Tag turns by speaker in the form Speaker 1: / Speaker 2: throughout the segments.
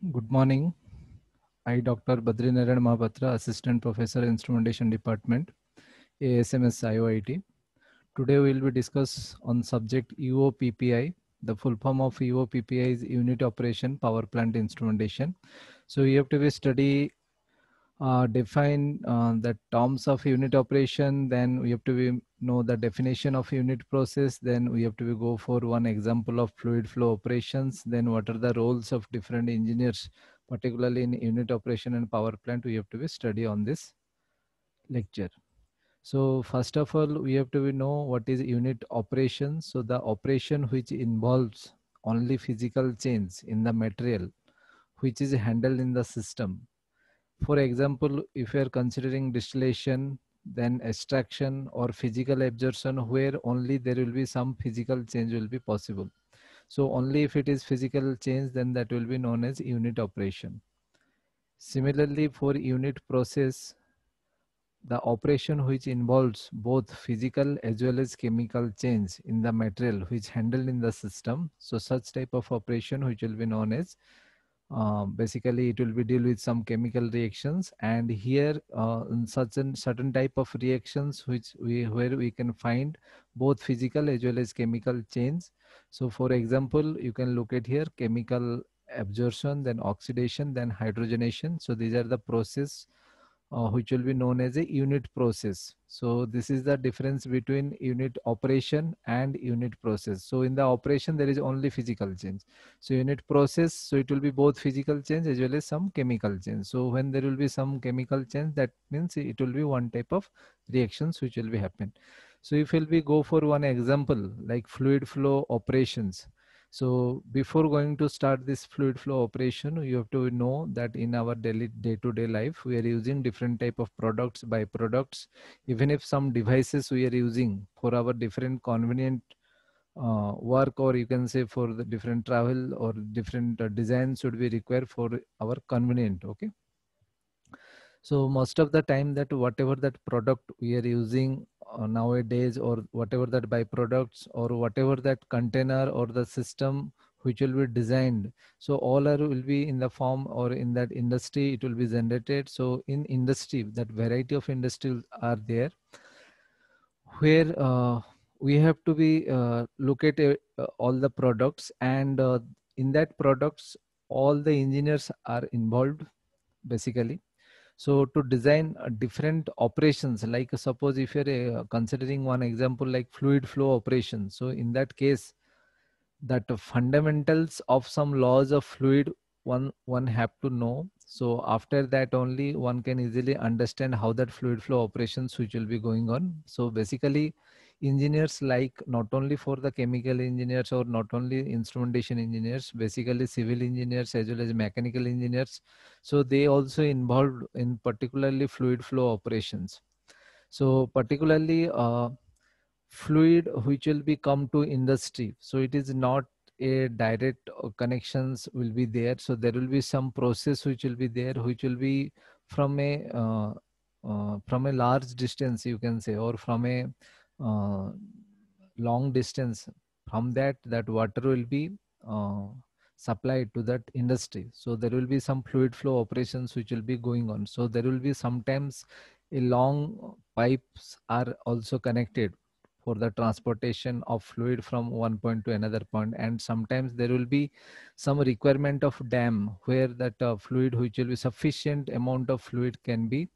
Speaker 1: Good morning. I, Dr. Badrinarayan Mahapatra, Assistant Professor, Instrumentation Department, ASMS IOIT. Today we will be discuss on subject UOPPI. The full form of UOPPI is Unit Operation Power Plant Instrumentation. So you have to be study define the terms of unit operation, then we have to know the definition of unit process, then we have to go for one example of fluid flow operations, then what are the roles of different engineers, particularly in unit operation and power plant. We have to be study on this lecture. So first of all, we have to know what is unit operation. So the operation which involves only physical change in the material which is handled in the system. For example, if you are considering distillation, then extraction or physical absorption, where only there will be some physical change will be possible. So only if it is physical change, then that will be known as unit operation. Similarly, for unit process, the operation which involves both physical as well as chemical change in the material which handled in the system. So such type of operation which will be known as basically it will be deal with some chemical reactions, and here in certain type of reactions which where we can find both physical as well as chemical change. So for example, you can look at here chemical absorption, then oxidation, then hydrogenation. So these are the process which will be known as a unit process. So this is the difference between unit operation and unit process. So in the operation there is only physical change. So unit process, so it will be both physical change as well as some chemical change. So when there will be some chemical change, that means it will be one type of reactions which will be happen. So if we go for one example like fluid flow operations. So before going to start this fluid flow operation, you have to know that in our daily day-to-day life, we are using different type of products, byproducts. Even if some devices we are using for our different convenient work, or you can say for the different travel or different designs should be required for our convenient. Okay. So most of the time that whatever that product we are using nowadays, or whatever that byproducts or whatever that container or the system which will be designed, so all are will be in the form or in that industry it will be generated. So in industry, that variety of industries are there where we have to be look at all the products, and in that products all the engineers are involved basically. So to design different operations, like suppose if you're considering one example like fluid flow operations, so in that case that the fundamentals of some laws of fluid one have to know. So after that only one can easily understand how that fluid flow operations which will be going on. So basically engineers, like not only for the chemical engineers or not only instrumentation engineers, basically civil engineers as well as mechanical engineers, so they also involved in particularly fluid flow operations. So particularly fluid which will be come to industry, so it is not a direct connections will be there. So there will be some process which will be there, which will be from a large distance, you can say, or from a uh, long distance. From that water will be uh, supplied to that industry. So there will be some fluid flow operations which will be going on. So there will be sometimes a long pipes are also connected for the transportation of fluid from one point to another point, and sometimes there will be some requirement of dam where that fluid which will be sufficient amount of fluid can be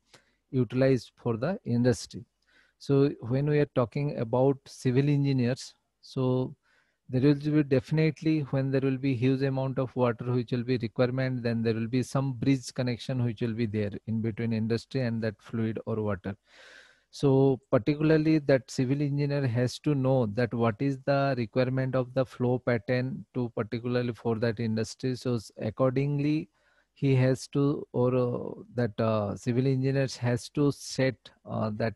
Speaker 1: utilized for the industry. So when we are talking about civil engineers, so there will be definitely, when there will be huge amount of water which will be requirement, then there will be some bridge connection which will be there in between industry and that fluid or water. So particularly that civil engineer has to know that what is the requirement of the flow pattern to particularly for that industry. So accordingly he has to, or that civil engineers has to set that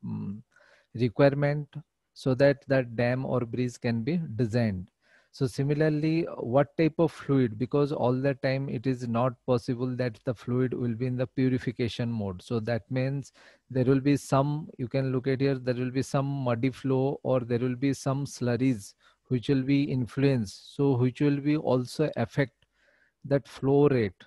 Speaker 1: mm, requirement so that that dam or bridge can be designed. So similarly, what type of fluid, because all the time it is not possible that the fluid will be in the purification mode. So that means there will be some, you can look at here, there will be some muddy flow or there will be some slurries which will be influenced, so which will be also affect that flow rate.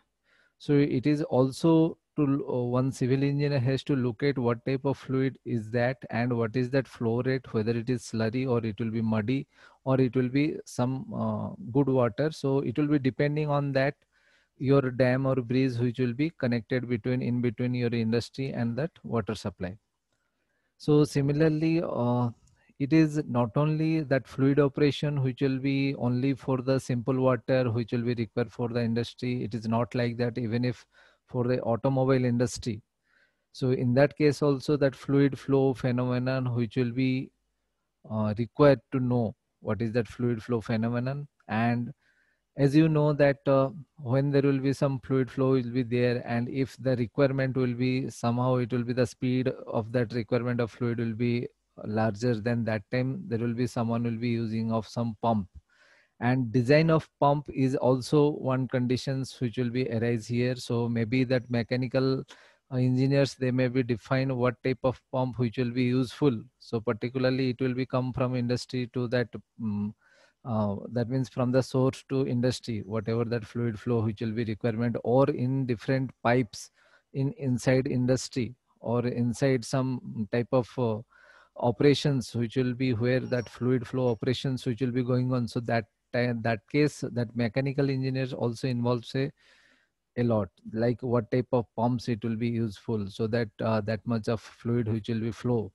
Speaker 1: So it is also to one civil engineer has to look at what type of fluid is that and what is that flow rate, whether it is slurry or it will be muddy or it will be some good water. So it will be depending on that your dam or breeze which will be connected between in between your industry and that water supply. So similarly, it is not only that fluid operation which will be only for the simple water which will be required for the industry. It is not like that even if for the automobile industry. So in that case also that fluid flow phenomenon which will be required to know what is that fluid flow phenomenon. And as you know that when there will be some fluid flow will be there, and if the requirement will be somehow it will be the speed of that requirement of fluid will be larger, than that time there will be someone will be using of some pump, and design of pump is also one conditions which will be arise here. So maybe that mechanical engineers they may be define what type of pump which will be useful. So particularly it will be come from industry to that that means from the source to industry, whatever that fluid flow which will be requirement, or in different pipes in inside industry or inside some type of operations which will be where that fluid flow operations which will be going on. So that time that case that mechanical engineers also involved say a lot, like what type of pumps it will be useful so that that much of fluid which will be flow.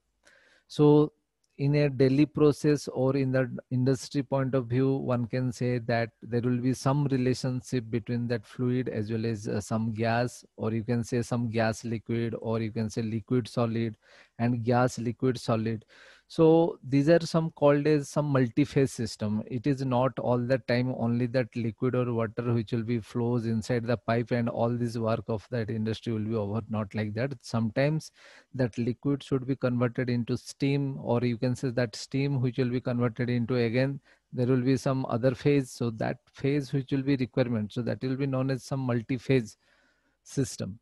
Speaker 1: So in a daily process or in the industry point of view, one can say that there will be some relationship between that fluid as well as some gas, or you can say some gas liquid, or you can say liquid solid and gas liquid solid. So these are some called as some multi-phase system. It is not all the time only that liquid or water which will be flows inside the pipe and all this work of that industry will be over. Not like that. Sometimes that liquid should be converted into steam, or you can say that steam which will be converted into, again there will be some other phase, so that phase which will be requirement, so that will be known as some multi-phase system.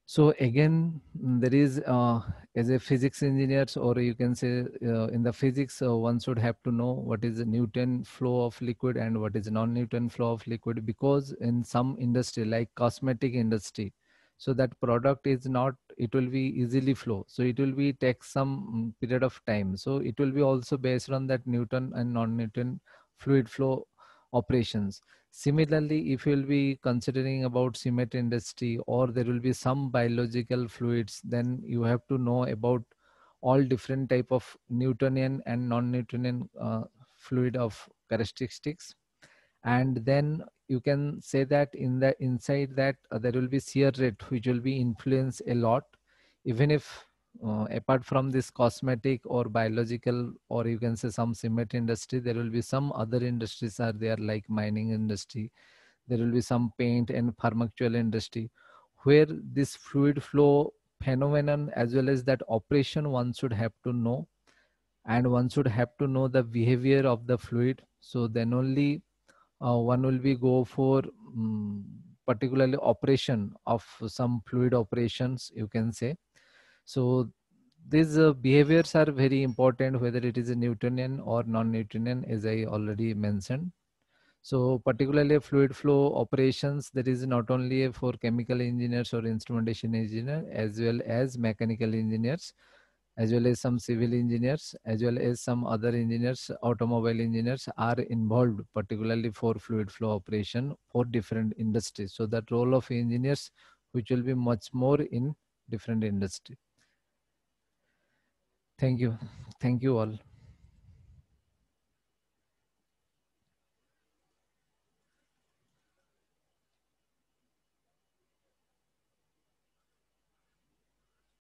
Speaker 1: So again, there is as a physics engineers, or you can say in the physics, one should have to know what is the Newton flow of liquid and what is non-Newton flow of liquid, because in some industry like cosmetic industry, so that product is not, it will be easily flow. So it will be take some period of time. So it will be also based on that Newton and non-Newton fluid flow operations. Similarly, if you will be considering about cement industry, or there will be some biological fluids, then you have to know about all different type of Newtonian and non-Newtonian fluid of characteristics. And then you can say that in the inside that there will be shear rate which will be influence a lot, even if apart from this cosmetic or biological, or you can say some cement industry, there will be some other industries are there like mining industry, there will be some paint and pharmaceutical industry, where this fluid flow phenomenon as well as that operation one should have to know, and one should have to know the behavior of the fluid. So then only one will be go for particularly operation of some fluid operations, you can say. So these behaviors are very important, whether it is a Newtonian or non-Newtonian, as I already mentioned. So particularly fluid flow operations, that is not only for chemical engineers or instrumentation engineer, as well as mechanical engineers, as well as some civil engineers, as well as some other engineers, automobile engineers are involved, particularly for fluid flow operation for different industries. So that role of engineers, which will be much more in different industry. Thank you. Thank you all.